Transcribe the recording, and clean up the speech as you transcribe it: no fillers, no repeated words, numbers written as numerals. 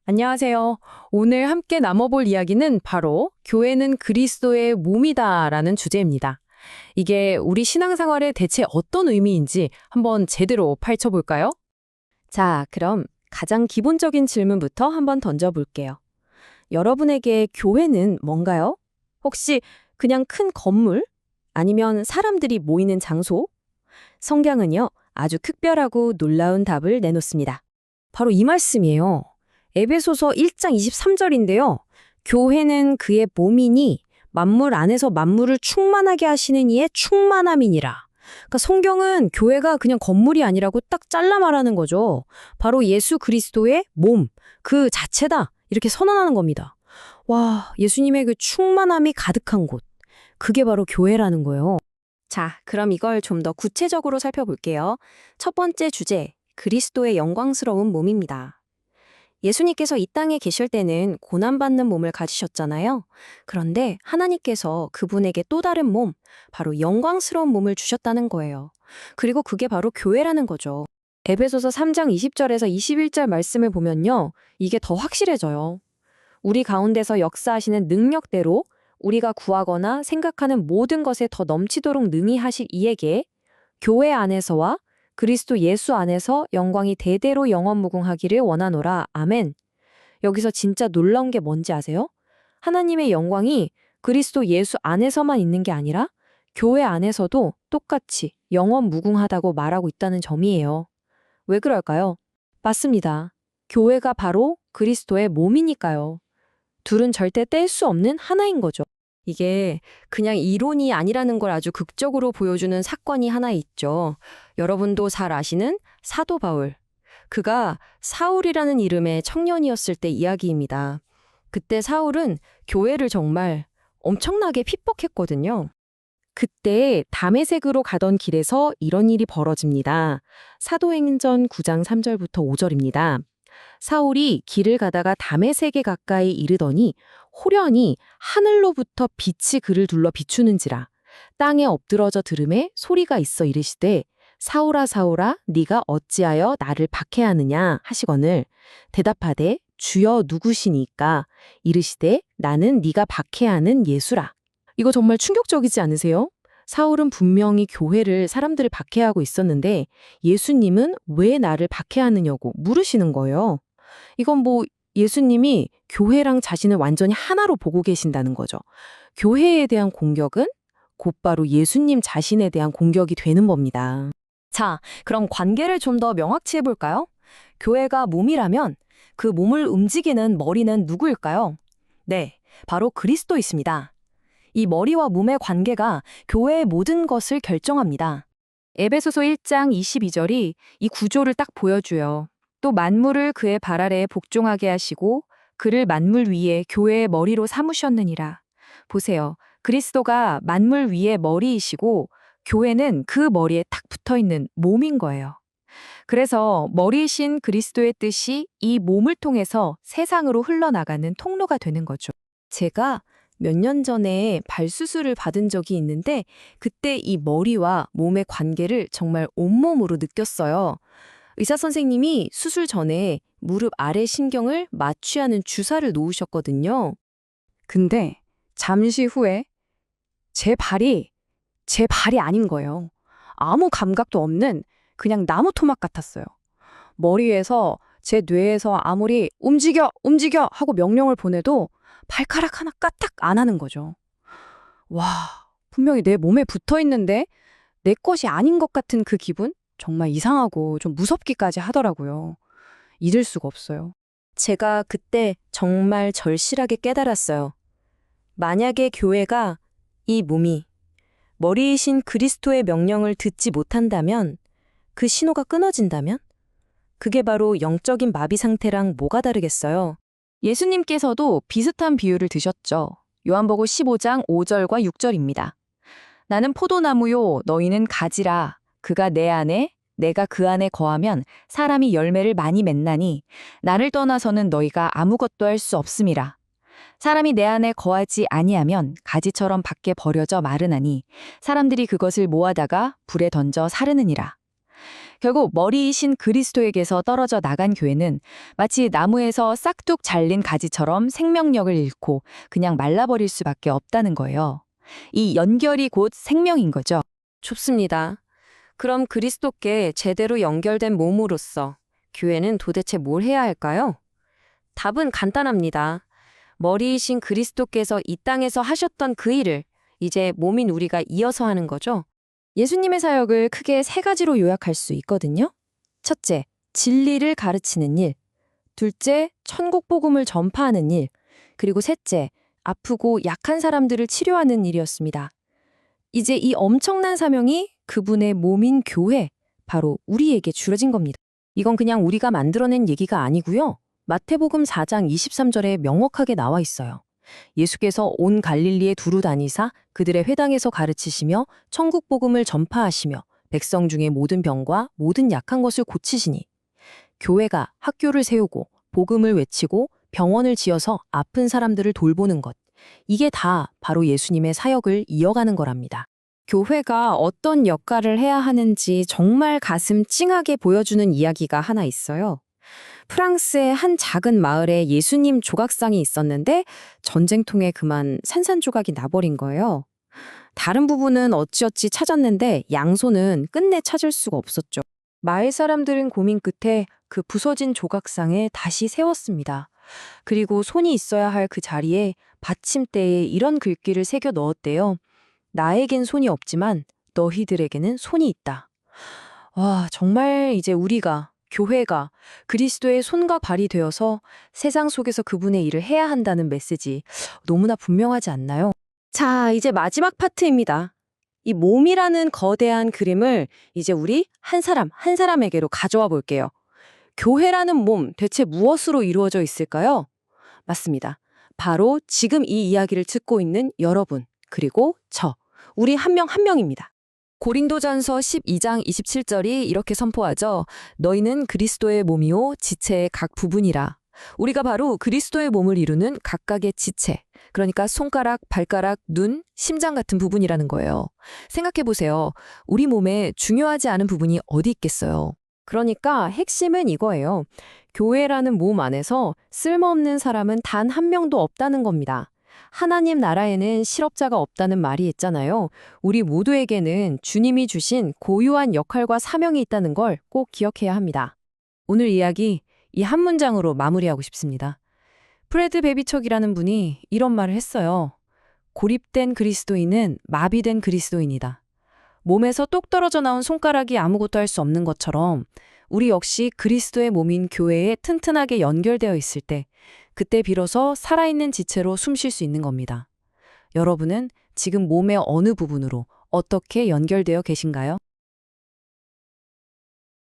안녕하세요. 오늘 함께 나눠볼 이야기는 바로 교회는 그리스도의 몸이다라는 주제입니다. 이게 우리 신앙생활에 대체 어떤 의미인지 한번 제대로 파헤쳐볼까요? 자, 그럼 가장 기본적인 질문부터 한번 던져볼게요. 여러분에게 교회는 뭔가요? 혹시 그냥 큰 건물? 아니면 사람들이 모이는 장소? 성경은요, 아주 특별하고 놀라운 답을 내놓습니다. 바로 이 말씀이에요. 에베소서 1장 23절인데요. 교회는 그의 몸이니 만물 안에서 만물을 충만하게 하시는 이의 충만함이니라. 그러니까 성경은 교회가 그냥 건물이 아니라고 딱 잘라 말하는 거죠. 바로 예수 그리스도의 몸, 그 자체다. 이렇게 선언하는 겁니다. 와, 예수님의 그 충만함이 가득한 곳. 그게 바로 교회라는 거예요. 자, 그럼 이걸 좀 더 구체적으로 살펴볼게요. 첫 번째 주제, 그리스도의 영광스러운 몸입니다. 예수님께서 이 땅에 계실 때는 고난받는 몸을 가지셨잖아요. 그런데 하나님께서 그분에게 또 다른 몸, 바로 영광스러운 몸을 주셨다는 거예요. 그리고 그게 바로 교회라는 거죠. 에베소서 3장 20절에서 21절 말씀을 보면요. 이게 더 확실해져요. 우리 가운데서 역사하시는 능력대로 우리가 구하거나 생각하는 모든 것에 더 넘치도록 능히 하실 이에게 교회 안에서와 그리스도 예수 안에서 영광이 대대로 영원무궁하기를 원하노라. 아멘. 여기서 진짜 놀라운 게 뭔지 아세요? 하나님의 영광이 그리스도 예수 안에서만 있는 게 아니라 교회 안에서도 똑같이 영원무궁하다고 말하고 있다는 점이에요. 왜 그럴까요? 맞습니다. 교회가 바로 그리스도의 몸이니까요. 둘은 절대 뗄 수 없는 하나인 거죠. 이게 그냥 이론이 아니라는 걸 아주 극적으로 보여주는 사건이 하나 있죠. 여러분도 잘 아시는 사도 바울. 그가 사울이라는 이름의 청년이었을 때 이야기입니다. 그때 사울은 교회를 정말 엄청나게 핍박했거든요. 그때 다메섹으로 가던 길에서 이런 일이 벌어집니다. 사도행전 9장 3절부터 5절입니다. 사울이 길을 가다가 다메섹에 가까이 이르더니 호련히 하늘로부터 빛이 그를 둘러 비추는지라 땅에 엎드러져 들음에 소리가 있어 이르시되 사울아 사울아 네가 어찌하여 나를 박해하느냐 하시거늘 대답하되 주여 누구시니까 이르시되 나는 네가 박해하는 예수라. 이거 정말 충격적이지 않으세요? 사울은 분명히 교회를 사람들을 박해하고 있었는데 예수님은 왜 나를 박해하느냐고 물으시는 거예요. 이건 뭐 예수님이 교회랑 자신을 완전히 하나로 보고 계신다는 거죠. 교회에 대한 공격은 곧바로 예수님 자신에 대한 공격이 되는 겁니다. 자, 그럼 관계를 좀 더 명확히 해볼까요? 교회가 몸이라면 그 몸을 움직이는 머리는 누구일까요? 네, 바로 그리스도이십니다. 이 머리와 몸의 관계가 교회의 모든 것을 결정합니다. 에베소서 1장 22절이 이 구조를 딱 보여줘요. 또 만물을 그의 발 아래에 복종하게 하시고 그를 만물 위에 교회의 머리로 삼으셨느니라. 보세요. 그리스도가 만물 위의 머리이시고 교회는 그 머리에 탁 붙어있는 몸인 거예요. 그래서 머리이신 그리스도의 뜻이 이 몸을 통해서 세상으로 흘러나가는 통로가 되는 거죠. 제가 몇 년 전에 발수술을 받은 적이 있는데 그때 이 머리와 몸의 관계를 정말 온몸으로 느꼈어요. 의사 선생님이 수술 전에 무릎 아래 신경을 마취하는 주사를 놓으셨거든요. 근데 잠시 후에 제 발이 아닌 거예요. 아무 감각도 없는 그냥 나무 토막 같았어요. 머리에서 제 뇌에서 아무리 움직여, 움직여 하고 명령을 보내도 발가락 하나 까딱 안 하는 거죠. 와, 분명히 내 몸에 붙어 있는데 내 것이 아닌 것 같은 그 기분? 정말 이상하고 좀 무섭기까지 하더라고요. 잊을 수가 없어요. 제가 그때 정말 절실하게 깨달았어요. 만약에 교회가 이 몸이 머리이신 그리스도의 명령을 듣지 못한다면, 그 신호가 끊어진다면, 그게 바로 영적인 마비 상태랑 뭐가 다르겠어요? 예수님께서도 비슷한 비유를 드셨죠. 요한복음 15장 5절과 6절입니다. 나는 포도나무요, 너희는 가지라. 그가 내 안에, 내가 그 안에 거하면 사람이 열매를 많이 맺나니 나를 떠나서는 너희가 아무것도 할 수 없음이라. 사람이 내 안에 거하지 아니하면 가지처럼 밖에 버려져 마르나니 사람들이 그것을 모아다가 불에 던져 사르느니라. 결국 머리이신 그리스도에게서 떨어져 나간 교회는 마치 나무에서 싹둑 잘린 가지처럼 생명력을 잃고 그냥 말라버릴 수밖에 없다는 거예요. 이 연결이 곧 생명인 거죠. 좋습니다. 그럼 그리스도께 제대로 연결된 몸으로서 교회는 도대체 뭘 해야 할까요? 답은 간단합니다. 머리이신 그리스도께서 이 땅에서 하셨던 그 일을 이제 몸인 우리가 이어서 하는 거죠. 예수님의 사역을 크게 세 가지로 요약할 수 있거든요. 첫째, 진리를 가르치는 일. 둘째, 천국 복음을 전파하는 일. 그리고 셋째, 아프고 약한 사람들을 치료하는 일이었습니다. 이제 이 엄청난 사명이 그분의 몸인 교회, 바로 우리에게 주어진 겁니다. 이건 그냥 우리가 만들어낸 얘기가 아니고요. 마태복음 4장 23절에 명확하게 나와 있어요. 예수께서 온 갈릴리에 두루 다니사 그들의 회당에서 가르치시며 천국 복음을 전파하시며 백성 중에 모든 병과 모든 약한 것을 고치시니 교회가 학교를 세우고 복음을 외치고 병원을 지어서 아픈 사람들을 돌보는 것. 이게 다 바로 예수님의 사역을 이어가는 거랍니다. 교회가 어떤 역할을 해야 하는지 정말 가슴 찡하게 보여주는 이야기가 하나 있어요. 프랑스의 한 작은 마을에 예수님 조각상이 있었는데 전쟁통에 그만 산산조각이 나버린 거예요. 다른 부분은 어찌어찌 찾았는데 양손은 끝내 찾을 수가 없었죠. 마을 사람들은 고민 끝에 그 부서진 조각상에 다시 세웠습니다. 그리고 손이 있어야 할 그 자리에 받침대에 이런 글귀를 새겨 넣었대요. 나에겐 손이 없지만 너희들에게는 손이 있다. 와, 정말 이제 우리가 교회가 그리스도의 손과 발이 되어서 세상 속에서 그분의 일을 해야 한다는 메시지 너무나 분명하지 않나요? 자, 이제 마지막 파트입니다. 이 몸이라는 거대한 그림을 이제 우리 한 사람 한 사람에게로 가져와 볼게요. 교회라는 몸 대체 무엇으로 이루어져 있을까요? 맞습니다. 바로 지금 이 이야기를 듣고 있는 여러분, 그리고 우리 한 명 한 명입니다. 고린도전서 12장 27절이 이렇게 선포하죠. 너희는 그리스도의 몸이요 지체의 각 부분이라. 우리가 바로 그리스도의 몸을 이루는 각각의 지체, 그러니까 손가락, 발가락, 눈, 심장 같은 부분이라는 거예요. 생각해 보세요. 우리 몸에 중요하지 않은 부분이 어디 있겠어요. 그러니까 핵심은 이거예요. 교회라는 몸 안에서 쓸모없는 사람은 단 한 명도 없다는 겁니다. 하나님 나라에는 실업자가 없다는 말이 있잖아요. 우리 모두에게는 주님이 주신 고유한 역할과 사명이 있다는 걸 꼭 기억해야 합니다. 오늘 이야기 이 한 문장으로 마무리하고 싶습니다. 프레드 베비척이라는 분이 이런 말을 했어요. 고립된 그리스도인은 마비된 그리스도인이다. 몸에서 똑 떨어져 나온 손가락이 아무것도 할 수 없는 것처럼 우리 역시 그리스도의 몸인 교회에 튼튼하게 연결되어 있을 때 그때 비로소 살아있는 지체로 숨 쉴 수 있는 겁니다. 여러분은 지금 몸의 어느 부분으로 어떻게 연결되어 계신가요?